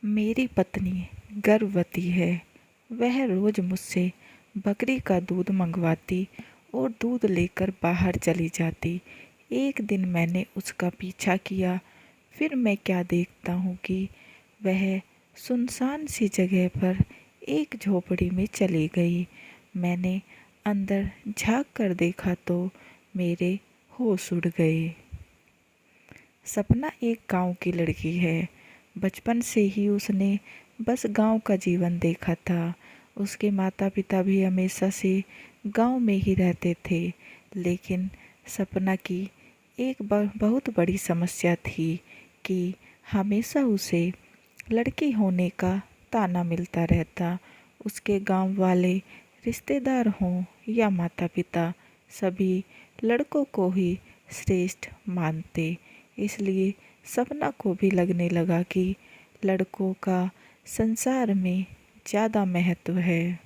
मेरी पत्नी गर्भवती है। वह रोज मुझसे बकरी का दूध मंगवाती और दूध लेकर बाहर चली जाती। एक दिन मैंने उसका पीछा किया। फिर मैं क्या देखता हूँ कि वह सुनसान सी जगह पर एक झोपड़ी में चली गई। मैंने अंदर झांक कर देखा तो मेरे होश उड़ गए। सपना एक गांव की लड़की है। बचपन से ही उसने बस गांव का जीवन देखा था। उसके माता पिता भी हमेशा से गांव में ही रहते थे। लेकिन सपना की एक बहुत बड़ी समस्या थी कि हमेशा उसे लड़की होने का ताना मिलता रहता। उसके गांव वाले, रिश्तेदार हों या माता पिता, सभी लड़कों को ही श्रेष्ठ मानते। इसलिए सपना को भी लगने लगा कि लड़कों का संसार में ज़्यादा महत्व है।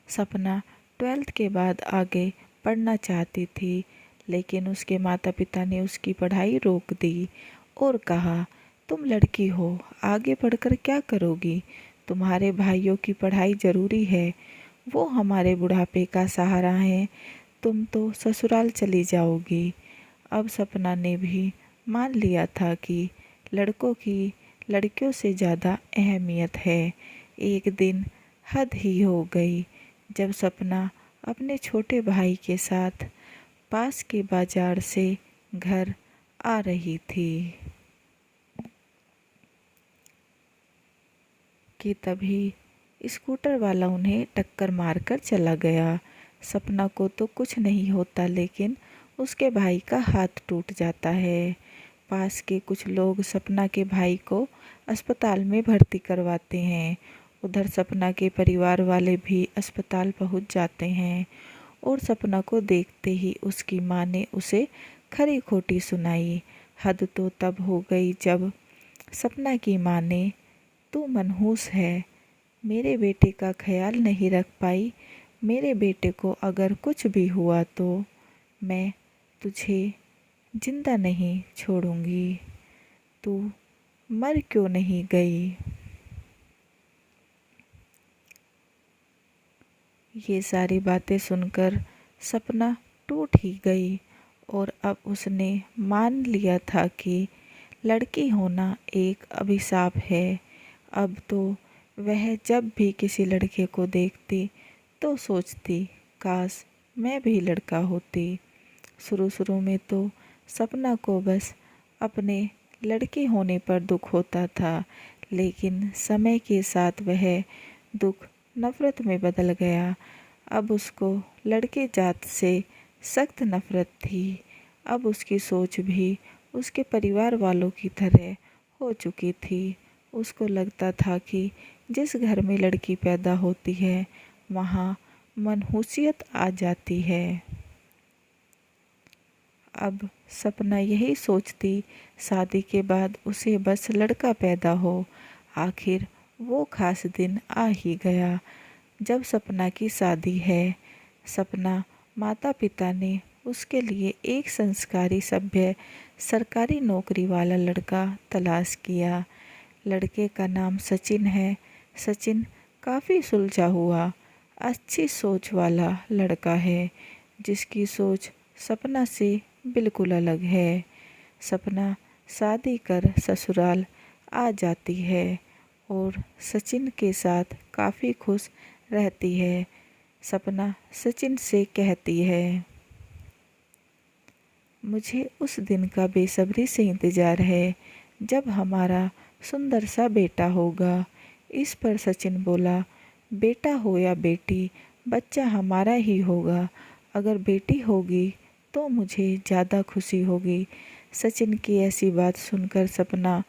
सपना 12th के बाद आगे पढ़ना चाहती थी, लेकिन उसके माता पिता ने उसकी पढ़ाई रोक दी और कहा, तुम लड़की हो, आगे पढ़कर क्या करोगी? तुम्हारे भाइयों की पढ़ाई ज़रूरी है, वो हमारे बुढ़ापे का सहारा हैं। तुम तो ससुराल चली जाओगी। अब सपना ने भी मान लिया था कि लड़कों की लड़कियों से ज़्यादा अहमियत है। एक दिन हद ही हो गई जब सपना अपने छोटे भाई के साथ पास के बाजार से घर आ रही थी कि तभी स्कूटर वाला उन्हें टक्कर मारकर चला गया। सपना को तो कुछ नहीं होता, लेकिन उसके भाई का हाथ टूट जाता है। पास के कुछ लोग सपना के भाई को अस्पताल में भर्ती करवाते हैं। उधर सपना के परिवार वाले भी अस्पताल पहुंच जाते हैं और सपना को देखते ही उसकी माँ ने उसे खरी खोटी सुनाई। हद तो तब हो गई जब सपना की माँ ने, तू मनहूस है, मेरे बेटे का ख्याल नहीं रख पाई। मेरे बेटे को अगर कुछ भी हुआ तो मैं तुझे जिंदा नहीं छोड़ूंगी। तू मर क्यों नहीं गई? ये सारी बातें सुनकर सपना टूट ही गई और अब उसने मान लिया था कि लड़की होना एक अभिशाप है। अब तो वह जब भी किसी लड़के को देखती तो सोचती, काश मैं भी लड़का होती। शुरू में तो सपना को बस अपने लड़के होने पर दुख होता था, लेकिन समय के साथ वह दुख नफ़रत में बदल गया। अब उसको लड़के जात से सख्त नफ़रत थी। अब उसकी सोच भी उसके परिवार वालों की तरह हो चुकी थी। उसको लगता था कि जिस घर में लड़की पैदा होती है वहाँ मनहूसियत आ जाती है। अब सपना यही सोचती, शादी के बाद उसे बस लड़का पैदा हो। आखिर वो खास दिन आ ही गया जब सपना की शादी है। सपना माता पिता ने उसके लिए एक संस्कारी, सभ्य, सरकारी नौकरी वाला लड़का तलाश किया। लड़के का नाम सचिन है। सचिन काफ़ी सुलझा हुआ, अच्छी सोच वाला लड़का है, जिसकी सोच सपना से बिल्कुल अलग है। सपना शादी कर ससुराल आ जाती है और सचिन के साथ काफ़ी खुश रहती है। सपना सचिन से कहती है, मुझे उस दिन का बेसब्री से इंतज़ार है जब हमारा सुंदर सा बेटा होगा। इस पर सचिन बोला, बेटा हो या बेटी, बच्चा हमारा ही होगा। अगर बेटी होगी तो मुझे ज़्यादा खुशी होगी। सचिन की ऐसी बात सुनकर सपना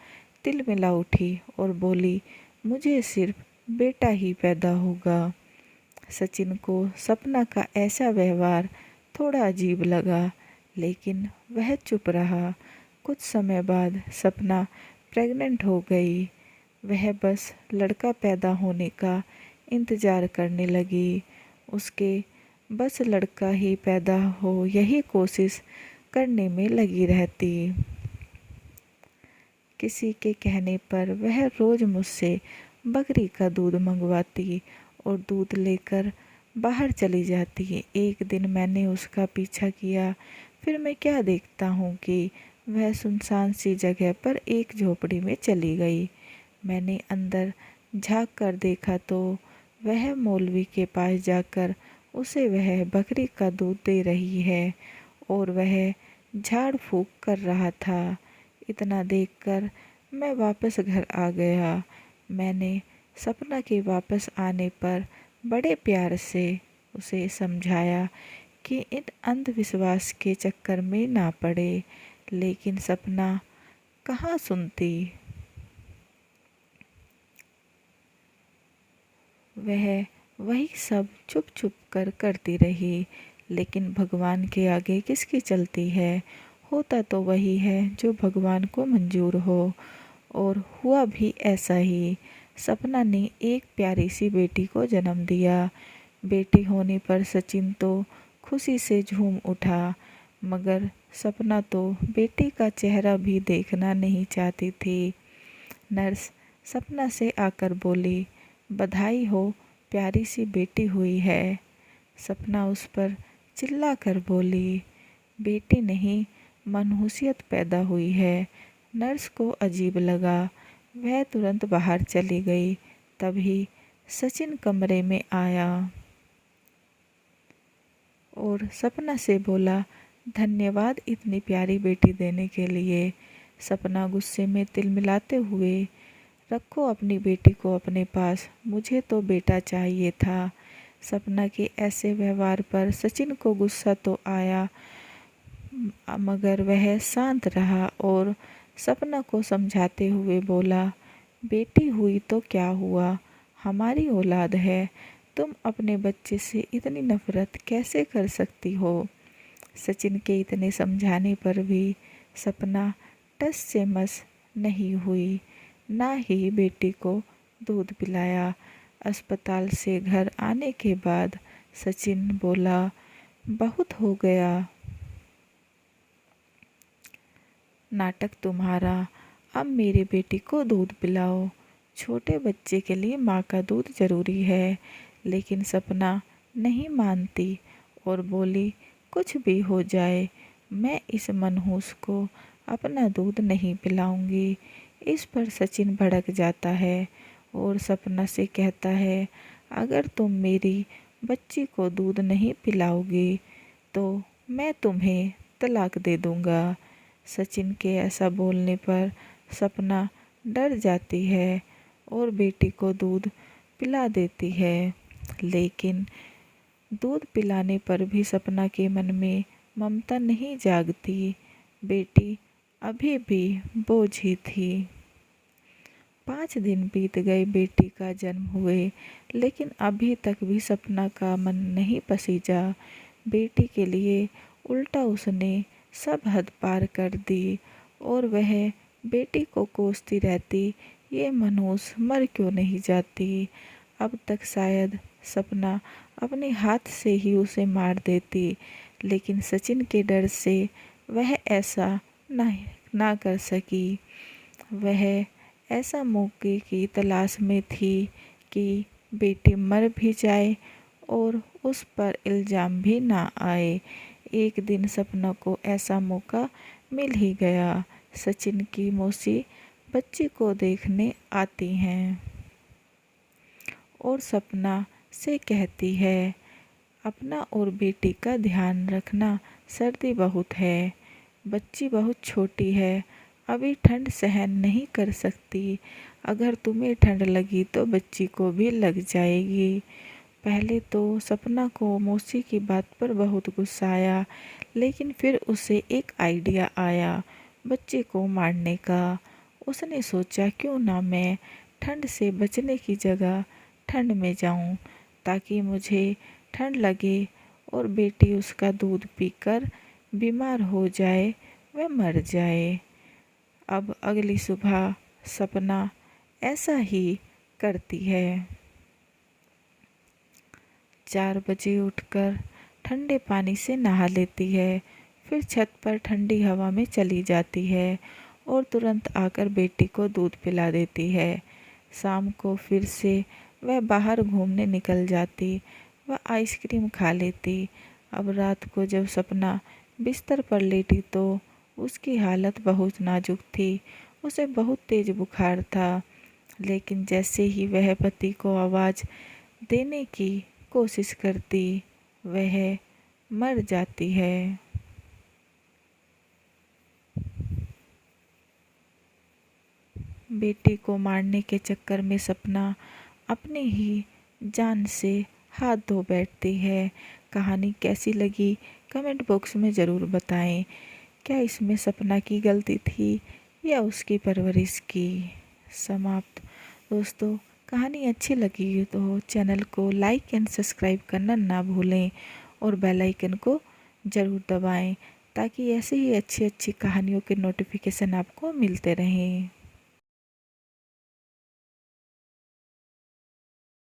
तिलमिला उठी और बोली, मुझे सिर्फ बेटा ही पैदा होगा। सचिन को सपना का ऐसा व्यवहार थोड़ा अजीब लगा, लेकिन वह चुप रहा। कुछ समय बाद सपना प्रेग्नेंट हो गई। वह बस लड़का पैदा होने का इंतज़ार करने लगी। उसके बस लड़का ही पैदा हो यही कोशिश करने में लगी रहती। किसी के कहने पर वह रोज़ मुझसे बकरी का दूध मंगवाती और दूध लेकर बाहर चली जाती। एक दिन मैंने उसका पीछा किया, फिर मैं क्या देखता हूँ कि वह सुनसान सी जगह पर एक झोपड़ी में चली गई। मैंने अंदर झाँक कर देखा तो वह मौलवी के पास जाकर उसे वह बकरी का दूध दे रही है और वह झाड़ फूँक कर रहा था। इतना देखकर मैं वापस घर आ गया। मैंने सपना के वापस आने पर बड़े प्यार से उसे समझाया कि इन अंधविश्वास के चक्कर में ना पड़े, लेकिन सपना कहाँ सुनती। वह वही सब चुप चुप कर करती रही। लेकिन भगवान के आगे किसकी चलती है। होता तो वही है जो भगवान को मंजूर हो। और हुआ भी ऐसा ही। सपना ने एक प्यारी सी बेटी को जन्म दिया। बेटी होने पर सचिन तो खुशी से झूम उठा, मगर सपना तो बेटी का चेहरा भी देखना नहीं चाहती थी। नर्स सपना से आकर बोली, बधाई हो, प्यारी सी बेटी हुई है। सपना उस पर चिल्ला कर बोली, बेटी नहीं, मनहूसियत पैदा हुई है। नर्स को अजीब लगा। वह तुरंत बाहर चली गई। तभी सचिन कमरे में आया और सपना से बोला, धन्यवाद इतनी प्यारी बेटी देने के लिए। सपना गुस्से में तिलमिलाते हुए, रखो अपनी बेटी को अपने पास, मुझे तो बेटा चाहिए था। सपना के ऐसे व्यवहार पर सचिन को गुस्सा तो आया, मगर वह शांत रहा और सपना को समझाते हुए बोला, बेटी हुई तो क्या हुआ, हमारी औलाद है। तुम अपने बच्चे से इतनी नफरत कैसे कर सकती हो। सचिन के इतने समझाने पर भी सपना टस से मस नहीं हुई, ना ही बेटी को दूध पिलाया। अस्पताल से घर आने के बाद सचिन बोला, बहुत हो गया नाटक तुम्हारा, अब मेरी बेटी को दूध पिलाओ। छोटे बच्चे के लिए माँ का दूध ज़रूरी है। लेकिन सपना नहीं मानती और बोली, कुछ भी हो जाए, मैं इस मनहूस को अपना दूध नहीं पिलाऊंगी। इस पर सचिन भड़क जाता है और सपना से कहता है, अगर तुम मेरी बच्ची को दूध नहीं पिलाओगी तो मैं तुम्हें तलाक दे दूंगा। सचिन के ऐसा बोलने पर सपना डर जाती है और बेटी को दूध पिला देती है। लेकिन दूध पिलाने पर भी सपना के मन में ममता नहीं जागती। बेटी अभी भी बोझ ही थी। 5 दिन बीत गए बेटी का जन्म हुए, लेकिन अभी तक भी सपना का मन नहीं पसीजा। बेटी के लिए उल्टा उसने सब हद पार कर दी और वह बेटी को कोसती रहती, ये मनहूस मर क्यों नहीं जाती। अब तक शायद सपना अपने हाथ से ही उसे मार देती, लेकिन सचिन के डर से वह ऐसा ना कर सकी। वह ऐसा मौके की तलाश में थी कि बेटी मर भी जाए और उस पर इल्ज़ाम भी ना आए। एक दिन सपना को ऐसा मौका मिल ही गया। सचिन की मौसी बच्ची को देखने आती हैं और सपना से कहती है, अपना और बेटी का ध्यान रखना, सर्दी बहुत है, बच्ची बहुत छोटी है, अभी ठंड सहन नहीं कर सकती। अगर तुम्हें ठंड लगी तो बच्ची को भी लग जाएगी। पहले तो सपना को मौसी की बात पर बहुत गुस्सा आया, लेकिन फिर उसे एक आइडिया आया बच्चे को मारने का। उसने सोचा, क्यों ना मैं ठंड से बचने की जगह ठंड में जाऊं, ताकि मुझे ठंड लगे और बेटी उसका दूध पीकर बीमार हो जाए, वह मर जाए। अब अगली सुबह सपना ऐसा ही करती है। 4 बजे उठकर ठंडे पानी से नहा लेती है, फिर छत पर ठंडी हवा में चली जाती है और तुरंत आकर बेटी को दूध पिला देती है। शाम को फिर से वह बाहर घूमने निकल जाती। वह आइसक्रीम खा लेती। अब रात को जब सपना बिस्तर पर लेटी तो उसकी हालत बहुत नाजुक थी। उसे बहुत तेज बुखार था, लेकिन जैसे ही वह पति को आवाज़ देने की कोशिश करती, वह मर जाती है। बेटी को मारने के चक्कर में सपना अपने ही जान से हाथ धो बैठती है। कहानी कैसी लगी कमेंट बॉक्स में ज़रूर बताएं। क्या इसमें सपना की गलती थी या उसकी परवरिश की? समाप्त। दोस्तों, कहानी अच्छी लगी तो चैनल को लाइक एंड सब्सक्राइब करना ना भूलें और बेल आइकन को ज़रूर दबाएं ताकि ऐसे ही अच्छी अच्छी कहानियों के नोटिफिकेशन आपको मिलते रहें।